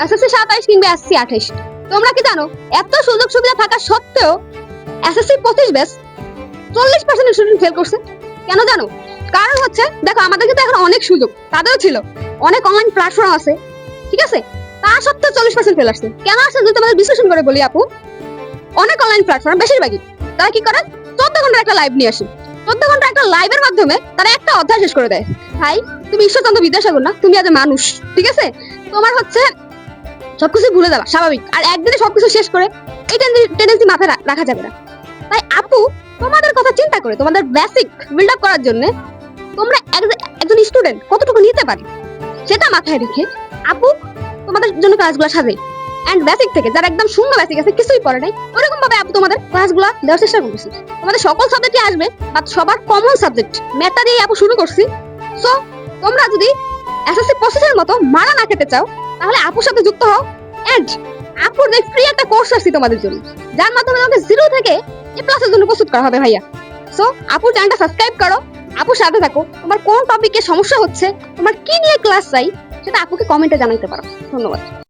SSC 27 কিংবা SSC 28। তোমরা কি জানো এত সুযোগ সুবিধা থাকা সত্ত্বেও এসএসসি 25 ব্যাচ 40% স্টুডেন্ট ফেল করছে? কেন জানো? কারণ হচ্ছে দেখো আমাদের কিন্তু এখন অনেক সুযোগ, তাদেরও ছিল, অনেক অনলাইন প্ল্যাটফর্ম আছে, ঠিক আছে, তা সত্ত্বেও 40% ফেল আসছে। কেন আসছে যদি তোমাদের বিশ্লেষণ করে বলি আপু, অনেক অনলাইন প্ল্যাটফর্ম বেশিরভাগই তারা কি করে 14 ঘন্টার একটা লাইভ নিয়ে আসে। 14 ঘন্টার একটা লাইভের মাধ্যমে তারা একটা অধ্যায় শেষ করে দেয়। ভাই তুমি ঈশ্বরচন্দ্র বিদ্যাসাগর না, তুমি আজ মানুষ, ঠিক আছে, তোমার হচ্ছে সবকিছু ভুলে যাবা স্বাভাবিক, আর একদিনে সবকিছু শেষ করে এই টেন্ডেন্সি মাথায় রাখা যাবে না। তাই আপু তোমাদের কথা চিন্তা করে তোমাদের বেসিক বিল্ড আপ করার জন্য তোমরা একজন স্টুডেন্ট কতটুকু নিতে পারে সেটা মাথায় রেখে আপু তোমাদের জন্য ক্লাসগুলো সাজাই। এন্ড বেসিক থেকে যারা একদম শূন্য বেসিক আছে, কিছুই পড়ে নাই, ওরকম ভাবে আপু তোমাদের ক্লাসগুলো দেওয়ার চেষ্টা করছি। তোমাদের সকল সাবজেক্টই আসবে, বাট সবার কমন সাবজেক্ট ম্যাথটা দিয়ে আপু শুরু করছি। সো তোমরা যদি এসএসসি প্রসেসের মতো মারা না খেতে চাও তাহলে আপুর সাথে যুক্ত হও। এন্ড আপুর যে ফ্রি একটা কোর্স আসছে তোমাদের জন্য, যার মাধ্যমে তোমাকে জিরো থেকে এ প্লাসের জন্য প্রস্তুত করা হবে ভাইয়া। সো আপুর চ্যানেলটা সাবস্ক্রাইব করো, আপুর সাথে থাকো, তোমার কোন টপিকে সমস্যা হচ্ছে, তোমার কি নিয়ে ক্লাস চাই সেটা আপুকে কমেন্টে জানাইতে পারো। ধন্যবাদ।